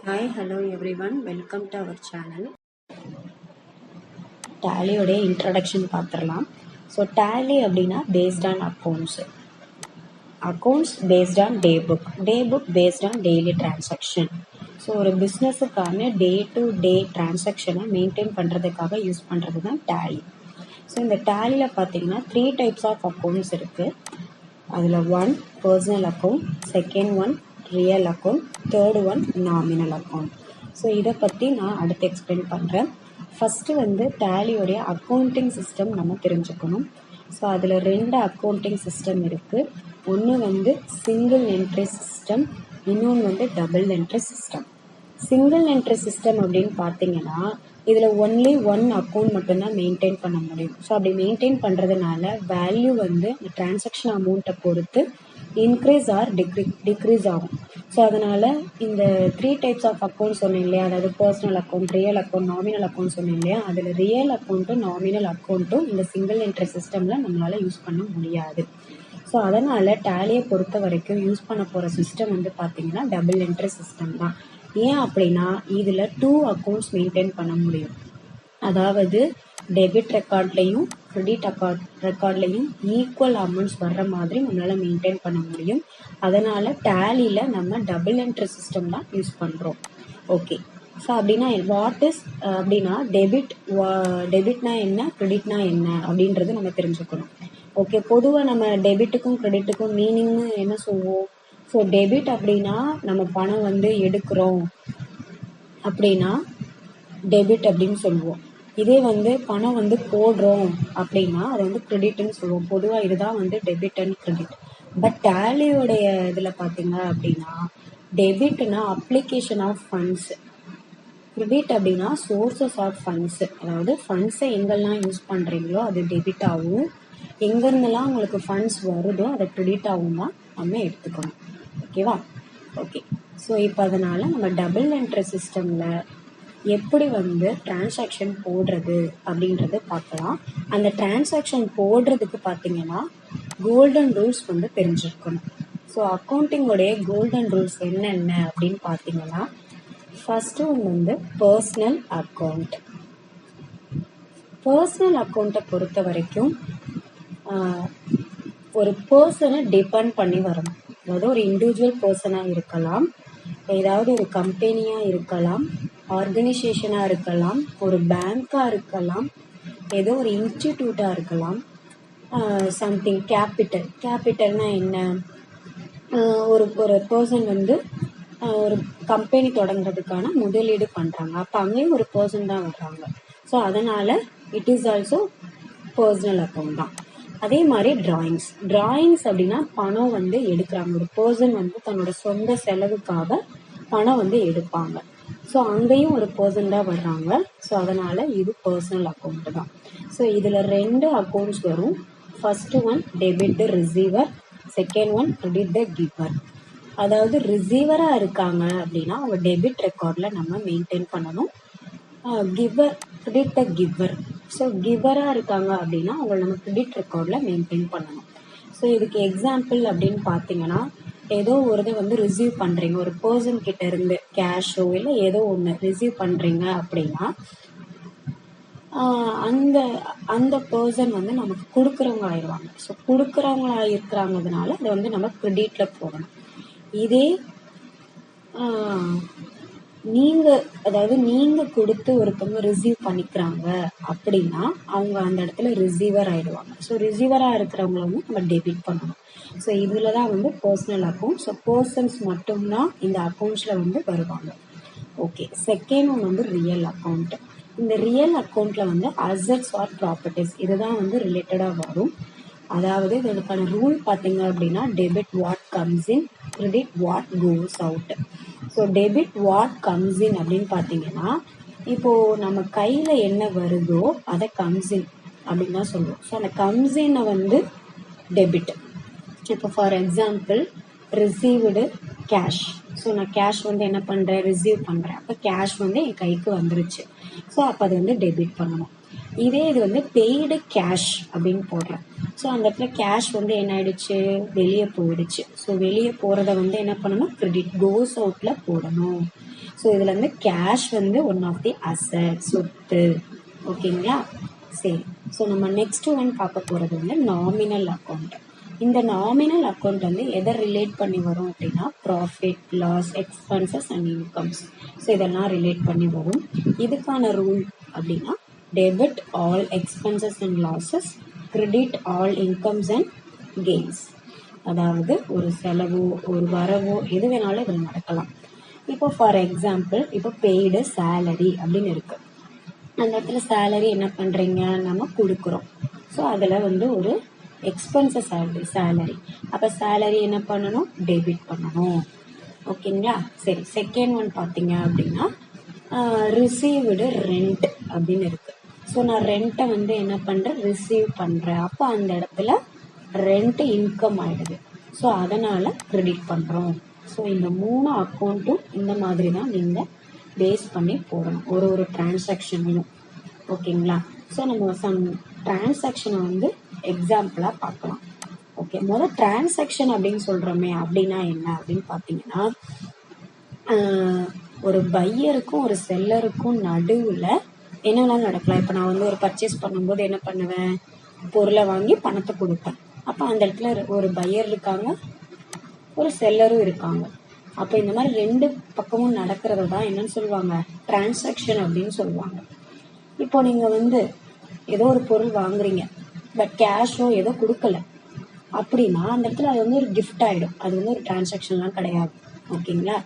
Hi, hello everyone. Welcome to our channel. Tally introduction பார்த்துடலாம். So tally அப்படின்னா based on accounts. Accounts based on day book. Day book based on daily transaction. So ஒரு பிஸ்னஸுக்கான day to day டிரான்சாக்ஷனை maintain பண்ணுறதுக்காக use பண்ணுறது தான் tally. So இந்த டேலியில் பார்த்தீங்கன்னா 3 types of accounts இருக்குது. அதில் 1 personal account, second one real account, third one nominal account. So இதை பற்றி நான் அடுத்து எக்ஸ்பிளைன் பண்ணுறேன். ஃபஸ்ட்டு டேலியோடைய அக்கௌண்டிங் சிஸ்டம் நம்ம தெரிஞ்சுக்கணும். ஸோ அதில் 2 அக்கௌண்டிங் சிஸ்டம் இருக்குது. ஒன்று சிங்கிள் என்ட்ரி சிஸ்டம், இன்னொன்று double entry system. Single entry system அப்படின்னு பார்த்தீங்கன்னா இதில் ஒன்லி 1 அக்கௌண்ட் மட்டும்தான் மெயின்டைன் பண்ண முடியும். ஸோ அப்படி மெயின்டைன் பண்ணுறதுனால வேல்யூ டிரான்சாக்ஷன் அமௌண்ட்டை பொறுத்து இன்க்ரீஸ் ஆர் டிக்ரீஸ் ஆகும். ஸோ அதனால் இந்த 3 டைப்ஸ் ஆஃப் அக்கௌண்ட் சொன்னேன் இல்லையா, அதாவது personal account, real account, nominal account சொன்னேன் இல்லையா, அதில் ரியல் அக்கௌண்ட்டும் நாமினல் அக்கௌண்ட்டும் இந்த சிங்கிள் என்ட்ரி சிஸ்டமில் நம்மளால் யூஸ் பண்ண முடியாது. ஸோ அதனால் டேலியை பொறுத்த வரைக்கும் யூஸ் பண்ண போகிற சிஸ்டம் பார்த்தீங்கன்னா டபுள் என்ட்ரி சிஸ்டம் தான். ஏன் அப்படின்னா இதில் 2 அக்கௌண்ட்ஸ் மெயின்டைன் பண்ண முடியும். அதாவது டெபிட் ரெக்கார்ட்லையும் கிரெடிட் ரெக்கார்ட்லையும் ஈக்குவல் அமௌண்ட்ஸ் வர்ற மாதிரி நம்மளால் மெயின்டைன் பண்ண முடியும். அதனால் டேலியில் நம்ம டபுள் என்ட்ரி சிஸ்டம் தான் யூஸ் பண்ணுறோம். ஓகே, ஸோ அப்படின்னா வாட் இஸ் அப்படின்னா டெபிட்னா என்ன, கிரெடிட்னா என்ன அப்படின்றது நம்ம தெரிஞ்சுக்கணும். ஓகே, பொதுவாக நம்ம டெபிட்டுக்கும் கிரெடிட்டுக்கும் மீனிங்னு என்ன சொல்லுவோம்? ஸோ டெபிட் அப்படின்னா நம்ம பணம் எடுக்கிறோம் அப்படின்னா டெபிட் அப்படின்னு சொல்லுவோம். இதே பணம் போடுறோம் அப்படின்னா அதை கிரெடிட்னு சொல்லுவோம். பொதுவாக இதுதான் டெபிட் அண்ட் கிரெடிட். பட் டேலியோடைய இதில் பார்த்தீங்க அப்படின்னா டெபிட்னா அப்ளிகேஷன் ஆஃப் ஃபண்ட்ஸ், கிரெடிட் அப்படின்னா சோர்சஸ் ஆஃப் ஃபண்ட்ஸ். அதாவது ஃபண்ட்ஸை எங்கெல்லாம் யூஸ் பண்ணுறீங்களோ அது டெபிட் ஆகும், எங்கேருந்தெல்லாம் உங்களுக்கு ஃபண்ட்ஸ் வருதோ அதை கிரெடிட் ஆகும் தான் நம்ம எடுத்துக்கணும். ஓகேவா? ஓகே, ஸோ இப்போ அதனால் நம்ம டபுள் என்ட்ரி சிஸ்டமில் எப்படி டிரான்சாக்ஷன் போடுறது அப்படின்றது பார்க்கலாம். அந்த டிரான்சாக்ஷன் போடுறதுக்கு பார்த்தீங்கன்னா கோல்டன் ரூல்ஸ் தெரிஞ்சிருக்கணும். ஸோ அக்கௌண்டிங்கோடைய கோல்டன் ரூல்ஸ் என்னென்ன அப்படின்னு பார்த்தீங்கன்னா ஃபஸ்ட்டு ஒன்று பர்சனல் அக்கௌண்ட். பர்சனல் அக்கௌண்ட்டை பொறுத்த வரைக்கும் ஒரு பர்சனை டிபெண்ட் பண்ணி வரணும். அதாவது ஒரு இண்டிவிஜுவல் பர்சனாக இருக்கலாம், ஏதாவது ஒரு கம்பெனியாக இருக்கலாம், ஆர்கனைசேஷனாக இருக்கலாம், ஒரு பேங்காக இருக்கலாம், ஏதோ ஒரு இன்ஸ்டிடியூட்டாக இருக்கலாம், சம்திங் கேபிட்டல்னா என்ன, ஒரு பர்சன் ஒரு கம்பெனி தொடங்குறதுக்கான முதலீடு பண்ணுறாங்க, அப்போ அங்கேயும் ஒரு பர்சன் தான் வர்றாங்க. ஸோ அதனால் it is also personal account தான். அதே மாதிரி டிராயிங்ஸ் அப்படின்னா பணம் எடுக்கிறாங்க. ஒரு பர்சன் தன்னோட சொந்த செலவுக்காக பணம் எடுப்பாங்க. ஸோ அங்கேயும் ஒரு பர்சன் தான் வர்றாங்க. ஸோ அதனால் இது பர்சனல் அக்கௌண்ட் தான். ஸோ இதில் 2 அக்கௌண்ட்ஸ் வரும். First one debit the receiver, second one credit the giver. அதாவது ரிசீவராக இருக்காங்க அப்படின்னா அவங்க டெபிட் ரெக்கார்டில் நம்ம மெயின்டைன் பண்ணணும். Credit the giver. ஸோ கிவராக இருக்காங்க அப்படின்னா அவங்களை நம்ம கிரெடிட் ரெக்கார்டில் மெயின்டைன் பண்ணணும். ஸோ இதுக்கு எக்ஸாம்பிள் அப்படின்னு பார்த்தீங்கன்னா ஏதோ ஒரு இதை ரிசீவ் பண்ணுறீங்க, ஒரு பர்சன் கிட்ட இருந்து கேஷோ இல்லை ஏதோ ஒன்று ரிசீவ் பண்ணுறீங்க அப்படின்னா அந்த பர்சன் நமக்கு கொடுக்குறவங்க ஆயிடுவாங்க. ஸோ கொடுக்குறவங்களா இருக்கிறாங்கிறதுனால அதை நம்ம கிரெடிட்டில் போடணும். இதே நீங்கள் கொடுத்து ஒருத்தவங்க ரிசீவ் பண்ணிக்கிறாங்க அப்படின்னா அவங்க அந்த இடத்துல ரிசீவர் ஆயிடுவாங்க. ஸோ ரிசீவராக இருக்கிறவங்கள நம்ம டெபிட் பண்ணணும். ஸோ இதில் தான் பர்சனல் அக்கௌண்ட். ஸோ பர்சன்ஸ் மட்டும்தான் இந்த அக்கௌண்ட்ஸில் வருவாங்க. Okay, second one real account. இந்த ரியல் அக்கௌண்ட்டில் அசெட்ஸ் ஆர் ப்ராப்பர்ட்டிஸ் இதுதான் ரிலேட்டடாக வரும். அதாவது இதுக்கான ரூல் பார்த்தீங்க அப்படின்னா debit what comes in, credit what goes out. So debit what comes இன் அப்படின்னு பார்த்தீங்கன்னா இப்போது நம்ம கையில் என்ன வருதோ அதை கம்ஸ் இன் அப்படின்னு தான் சொல்லுவோம். ஸோ அந்த கம்ஸ் இன்னை டெபிட். இப்போ for example received cash. So நான் கேஷ் என்ன பண்ணுறேன், ரிசீவ் பண்ணுறேன். அப்போ கேஷ் என் கைக்கு வந்துருச்சு. ஸோ அப்போ அது டெபிட் பண்ணணும். இதே இது பெய்டு கேஷ் அப்படின்னு போடுறேன். ஸோ அந்த இடத்துல கேஷ் என்ன ஆயிடுச்சு, வெளியே போயிடுச்சு. ஸோ வெளியே போகிறத என்ன பண்ணணும், கிரெடிட் கோஸ் அவுட்டில் போடணும். ஸோ இதில் வந்து கேஷ் வந்து ஒன் ஆஃப் தி அசட், சொத்து. ஓகேங்களா? சரி. ஸோ நம்ம நெக்ஸ்ட் ஒன் பார்க்க போகிறது வந்து நாமினல் அக்கௌண்ட். இந்த நாமினல் அக்கௌண்ட் வந்து எதை ரிலேட் பண்ணி வரும் அப்படின்னா profit, loss, expenses and incomes. So இதெல்லாம் ரிலேட் பண்ணி வரும். இதுக்கான ரூல் அப்படின்னா debit all expenses and losses, credit all incomes and gains. அதாவது ஒரு செலவோ ஒரு வரவோ எது வேணாலும் இதில் நடக்கலாம். இப்போ ஃபார் எக்ஸாம்பிள் இப்போ பெய்டு சேலரி அப்படின்னு இருக்கு. அந்த இடத்துல சேலரி என்ன பண்ணுறீங்க, நம்ம கொடுக்குறோம். ஸோ அதில் வந்து ஒரு எக்ஸ்பென்சஸ் ஆகுது சேலரி. அப்போ சேலரி என்ன பண்ணணும், டெபிட் பண்ணணும். ஓகேங்களா? சரி. செகண்ட் ஒன் பார்த்தீங்க அப்படின்னா ரிசீவ்டு ரெண்ட் அப்படின்னு இருக்கு. ஸோ நான் ரெண்ட்டை வந்து என்ன பண்ணுறேன், ரிசீவ் பண்ணுறேன். அப்போ அந்த இடத்துல ரெண்ட் இன்கம் ஆயிடுது. ஸோ அதனால கிரெடிட் பண்ணுறோம். ஸோ இந்த 3 அக்கௌண்ட்டும் இந்த மாதிரி தான் நீங்கள் பேஸ் பண்ணி போடணும் ஒரு டிரான்சாக்ஷனையும். ஓகேங்களா? ஸோ நம்ம சம் டிரான்சாக்ஷனை வந்து எக்ஸாம்பிளாக பார்க்கலாம். ஓகே, முதல் டிரான்சாக்ஷன் அப்படின்னு சொல்கிறோமே அப்படின்னா என்ன அப்படின்னு பார்த்தீங்கன்னா ஒரு பையருக்கும் ஒரு செல்லருக்கும் நடுவில் என்னெல்லாம் நடக்கலாம். இப்போ நான் வந்து ஒரு பர்ச்சேஸ் பண்ணும்போது என்ன பண்ணுவேன், பொருளை வாங்கி பணத்தை கொடுப்பேன். அப்போ அந்த இடத்துல ஒரு பையர் இருக்காங்க, ஒரு செல்லரும் இருக்காங்க. அப்போ இந்த மாதிரி 2 பக்கமும் நடக்கிறத தான் என்னன்னு சொல்லுவாங்க, டிரான்சாக்ஷன் அப்படின்னு சொல்லுவாங்க. இப்போ நீங்கள் வந்து ஏதோ ஒரு பொருள் வாங்குறீங்க, பட் கேஷோ ஏதோ கொடுக்கல அப்படின்னா அந்த இடத்துல அது வந்து ஒரு கிஃப்ட் ஆகிடும். அது வந்து ஒரு டிரான்சாக்ஷன்லாம் கிடையாது. ஓகேங்களா?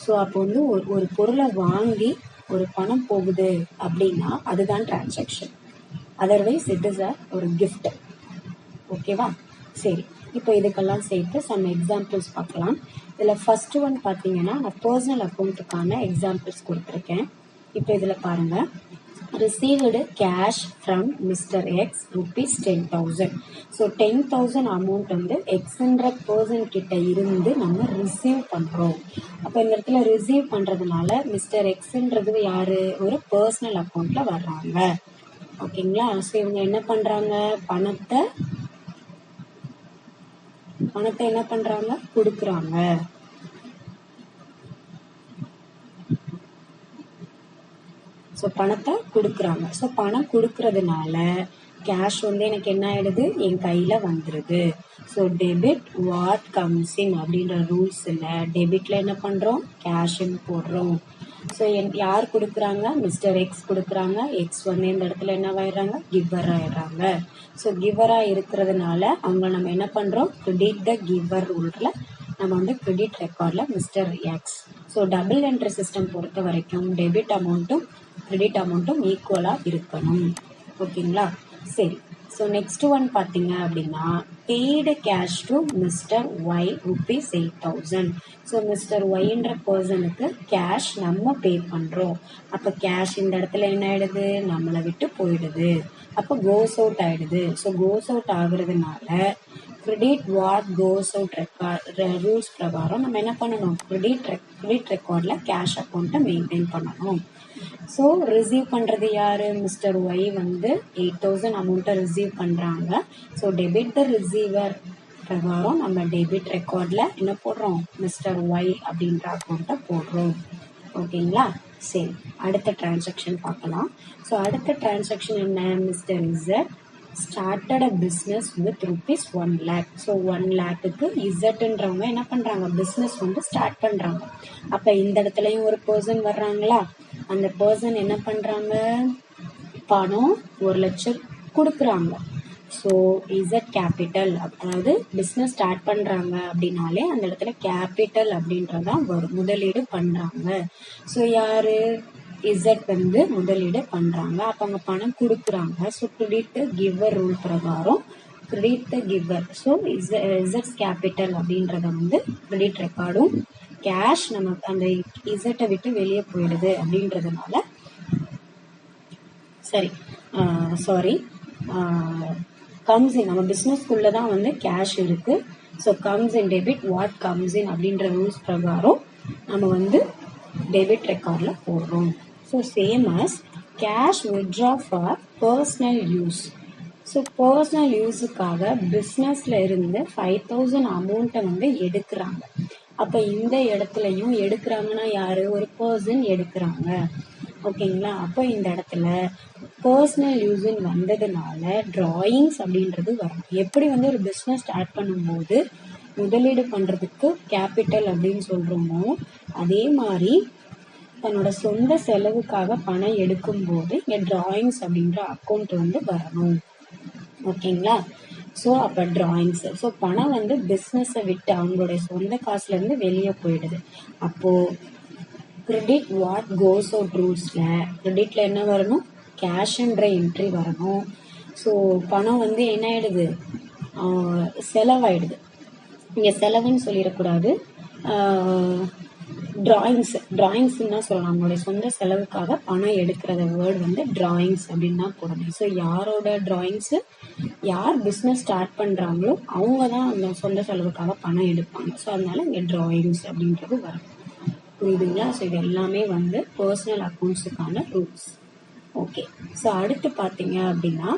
ஸோ அப்போ வந்து ஒரு பொருளை வாங்கி ஒரு பணம் போகுது அப்படின்னா அதுதான் டிரான்சாக்ஷன். அதர்வைஸ் இட் இஸ் ஒரு கிஃப்ட். ஓகேவா? சரி. இப்போ இதுக்கெல்லாம் சேர்த்து சம் எக்ஸாம்பிள்ஸ் பார்க்கலாம். இதில் ஃபர்ஸ்ட் ஒன் பார்த்தீங்கன்னா நான் பர்சனல் அக்கௌண்ட்டுக்கான எக்ஸாம்பிள்ஸ் கொடுத்துருக்கேன். இப்போ இதில் பாருங்கள், received cash from Mr. X rupees 10,000. So 10,000 amount வந்து எக்ஸ்ன்ற பர்சன் கிட்ட இருந்து நம்ம ரிசீவ் பண்ணுறோம். அப்போ இந்த இடத்துல ரிசீவ் பண்ணுறதுனால மிஸ்டர் எக்ஸ்ன்றது யாரு, ஒரு பர்சனல் அக்கௌண்ட்ல வர்றாங்க. ஓகேங்களா? ஸோ இவங்க என்ன பண்ணுறாங்க, பணத்தை என்ன பண்ணுறாங்க, கொடுக்குறாங்க. ஸோ பணத்தை கொடுக்குறாங்க. ஸோ பணம் கொடுக்கறதுனால கேஷ் வந்து எனக்கு என்ன ஆயிடுது, என் கையில் வந்துடுது. So debit what comes in அப்படின்ற ரூல்ஸ் இல்லை. டெபிட்ல என்ன பண்ணுறோம், கேஷ்ன்னு போடுறோம். ஸோ யார் கொடுக்குறாங்க, மிஸ்டர் எக்ஸ் கொடுக்குறாங்க. எக்ஸ் வந்து இந்த இடத்துல என்ன ஆயிடுறாங்க, கிவர் ஆயிடுறாங்க. ஸோ கிவராக இருக்கிறதுனால அவங்க நம்ம என்ன பண்ணுறோம், கிரெடிட் த கிவர் ரூல்ல நம்ம வந்து கிரெடிட் ரெக்கார்டில் mister X. So double entry system பொறுத்த வரைக்கும் டெபிட் அமௌண்ட்டும் கிரெடிட் அமௌண்ட்டும் ஈக்குவலாக இருக்கணும். ஓகேங்களா? சரி. ஸோ நெக்ஸ்ட் ஒன் பார்த்தீங்க அப்படின்னா paid cash to mister Y rupees 8,000. So mister ஒய்ன்ற பர்சனுக்கு கேஷ் நம்ம பே பண்ணுறோம். அப்போ கேஷ் இந்த இடத்துல என்ன ஆயிடுது, நம்மளை விட்டு போயிடுது. அப்போ கோஸ் அவுட் ஆயிடுது. ஸோ கோஸ் அவுட் ஆகுறதுனால credit what goes out rules பிரகாரம் நம்ம என்ன பண்ணணும், கிரெடிட் ரெக்கார்டில் கேஷ் அக்கௌண்ட்டை மெயின்டைன் பண்ணணும். ஸோ ரிசீவ் பண்ணுறது யார், மிஸ்டர் ஒய் வந்து 8,000 அமௌண்ட்டை ரிசீவ் பண்ணுறாங்க. ஸோ டெபிட் த ரிசீவர் பிரகாரம் நம்ம டெபிட் ரெக்கார்டில் என்ன போடுறோம், மிஸ்டர் ஒய் அப்படின்ற அக்கௌண்ட்டை போடுறோம். ஓகேங்களா? சரி. அடுத்த டிரான்சாக்ஷன் பார்க்கலாம். ஸோ அடுத்த டிரான்சாக்ஷன் என்ன, mister Z started a business with rupees 1 lakh. So 1 lakhக்கு இசட்ன்றவங்க என்ன பண்ணுறாங்க, பிஸ்னஸ் வந்து ஸ்டார்ட் பண்ணுறாங்க. அப்போ இந்த இடத்துலையும் ஒரு பர்சன் வர்றாங்களா, அந்த பர்சன் என்ன பண்ணுறாங்க, பணம் 1 லட்சம் கொடுக்குறாங்க. ஸோ இசட் கேபிட்டல், அதாவது பிஸ்னஸ் ஸ்டார்ட் பண்ணுறாங்க அப்படின்னாலே அந்த இடத்துல கேபிட்டல் அப்படின்றதான் வரும், முதலீடு பண்ணுறாங்க. ஸோ யாரு, இசட் வந்து முதலீடு பண்ணுறாங்க. அப்போ அவங்க பணம் கொடுக்குறாங்க. ஸோ கிரெடிட் கிவர் ரூல் பிரகாரம் கிரெடிட் கிவர். ஸோ இசட்ஸ் கேபிட்டல் அப்படின்றத வந்து கிரெடிட் ரெக்கார்டும் கேஷ் நம்ம அந்த இசட்டை விட்டு வெளியே போயிடுது அப்படின்றதுனால கம்ஸ் இன், நம்ம பிஸ்னஸ்க்குள்ளே தான் வந்து கேஷ் இருக்குது. So comes in debit what comes in அப்படின்ற ரூல்ஸ் பிரகாரம் நம்ம வந்து டெபிட் ரெக்கார்டில் போடுறோம். So same as cash withdraw for personal use. So personal யூஸுக்காக பிஸ்னஸில் இருந்து 5,000 அமௌண்ட்டை வந்து எடுக்கிறாங்க. அப்போ இந்த இடத்துலையும் எடுக்கிறாங்கன்னா யாரு, ஒரு பர்சன் எடுக்கிறாங்க. ஓகேங்களா. அப்போ இந்த இடத்துல பர்சனல் யூஸ்ன்னு வந்ததுனால டிராயிங்ஸ் அப்படின்றது வரும். எப்படி வந்து ஒரு பிஸ்னஸ் ஸ்டார்ட் பண்ணும்போது முதலீடு பண்ணுறதுக்கு கேபிட்டல் அப்படின்னு சொல்கிறோமோ, அதே மாதிரி தன்னோட சொந்த செலவுக்காக பணம் எடுக்கும்போது இங்கே டிராயிங்ஸ் அப்படின்ற அக்கௌண்ட் வந்து வரணும். ஓகேங்களா. ஸோ அப்போ டிராயிங்ஸ், ஸோ பணம் வந்து பிஸ்னஸை விட்டு அவங்களுடைய சொந்த காசுலேருந்து வெளியே போயிடுது. அப்போது கிரெடிட் வாட் கோஸ் அவுட் ரூல்ஸில் கிரெடிட்டில் என்ன வரணும், கேஷ்ன்ற என்ட்ரி வரணும். ஸோ பணம் வந்து என்ன ஆயிடுது, செலவாயிடுது. இங்கே செலவுன்னு சொல்லிடக்கூடாது, டிராயிங்ஸ்ன்னு தான் சொல்லலாம். நம்மளுடைய சொந்த செலவுக்காக பணம் எடுக்கிறத வேர்டு வந்து டிராயிங்ஸ் அப்படின்னு தான் போடணும். ஸோ யாரோட டிராயிங்ஸு, யார் பிஸ்னஸ் ஸ்டார்ட் பண்ணுறாங்களோ அவங்க தான் அந்த சொந்த செலவுக்காக பணம் எடுப்பாங்க. ஸோ அதனால இங்கே டிராயிங்ஸ் அப்படின்றது வரும். புரியுதுங்களா. ஸோ இது எல்லாமே வந்து பர்சனல் அக்கௌண்ட்ஸுக்கான ரூல்ஸ். ஓகே. ஸோ அடுத்து பார்த்தீங்க அப்படின்னா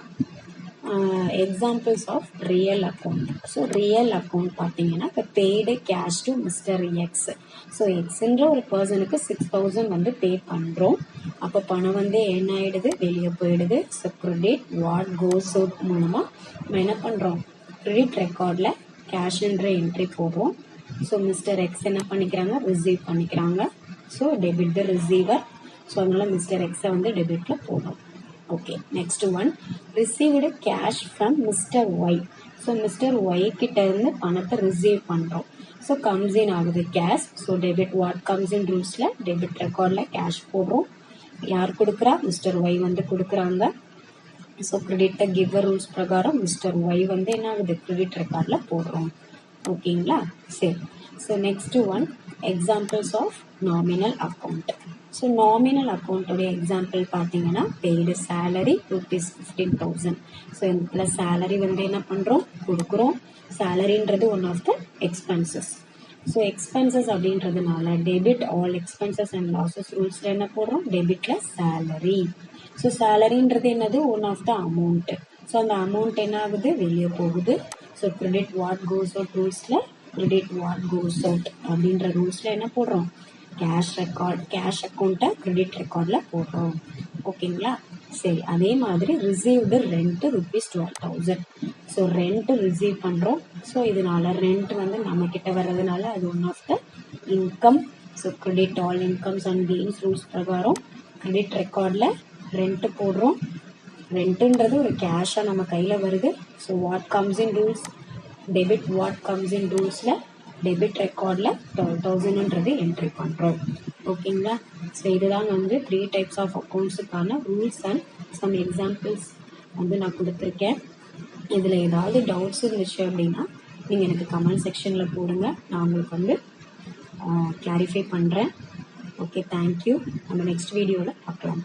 examples of real account. So real account பார்த்தீங்கன்னா இப்போ paid cash to mister X. So எக்ஸ்ன்ற ஒரு பர்சனுக்கு 6,000 வந்து பே பண்ணுறோம். அப்போ பணம் வந்து என்ன ஆயிடுது, வெளியே போயிடுது. So credit what goes out மூலமாக நம்ம என்ன பண்ணுறோம், கிரெடிட் ரெக்கார்டில் கேஷ்ன்ற என்ட்ரி போடுறோம். ஸோ மிஸ்டர் எக்ஸ் என்ன பண்ணிக்கிறாங்க, ரிசீவ் பண்ணிக்கிறாங்க. So debit the receiver. So அதனால மிஸ்டர் எக்ஸை வந்து டெபிட்டில் போடுறோம். Okay. Next one, received cash from mister Y. So mister Y கிட்ட இருந்து பணத்தை ரிசீவ் பண்ணுறோம். ஸோ கம்ஸ் இன் ஆகுது cash. So debit what comes in ரூல்ஸில் டெபிட் ரெக்கார்டில் கேஷ் போடுறோம். யார் கொடுக்குறா, மிஸ்டர் ஒய் வந்து கொடுக்குறாங்க. So credit the giver rules பிரகாரம் மிஸ்டர் ஒய் வந்து என்ன ஆகுது, கிரெடிட் ரெக்கார்டில் போடுறோம். ஓகேங்களா. சரி. So next one, examples of nominal account. So nominal அக்கௌண்ட்டோடைய எக்ஸாம்பிள் பார்த்தீங்கன்னா பெய்டு சேலரி ₹15,000. ஸோ இதில் சேலரி வந்து என்ன பண்ணுறோம், கொடுக்குறோம். சேலரின்றது one of the expenses. So expenses அப்படின்றதுனால debit all expenses and losses ரூல்ஸில் என்ன போடுறோம், டெபிட்டில் சேலரி. ஸோ சேலரின்றது என்னது, one of the amount. So அந்த அமௌண்ட் என்ன ஆகுது, வெளியே போகுது. So credit what goes out ரூல்ஸில் கிரெடிட் வாட் கோஸ் அவுட் அப்படின்ற ரூல்ஸில் என்ன போடுறோம், கேஷ் ரெக்கார்ட், கேஷ் அக்கௌண்ட்டை கிரெடிட் ரெக்கார்டில் போடுறோம். ஓகேங்களா. சரி. அதே மாதிரி received rent ₹12,000. So rent receive பண்ணுறோம். ஸோ இதனால ரெண்ட் வந்து நம்மக்கிட்ட வர்றதுனால அது one of the income. So credit all incomes and gains rules பிரகாரம் கிரெடிட் ரெக்கார்டில் ரெண்ட்டு போடுறோம். ரெண்ட்டுன்றது ஒரு கேஷாக நம்ம கையில் வருது. So what comes in rules, debit what comes in ரூல்ஸில் டெபிட் ரெக்கார்டில் 12,000ன்றது என்ட்ரி பண்ணுறோம். ஓகேங்களா. ஸோ இதுதான் வந்து 3 டைப்ஸ் ஆஃப் அக்கௌண்ட்ஸுக்கான ரூல்ஸ் அண்ட் சம் எக்ஸாம்பிள்ஸ் வந்து நான் கொடுத்துருக்கேன். இதில் ஏதாவது டவுட்ஸ் இருந்துச்சு அப்படின்னா நீங்கள் எனக்கு கமெண்ட் செக்ஷனில் போடுங்க, நான் உங்களுக்கு வந்து கிளாரிஃபை பண்ணுறேன். Okay, thank you. நம்ம நெக்ஸ்ட் வீடியோவில் பார்க்கலாம்.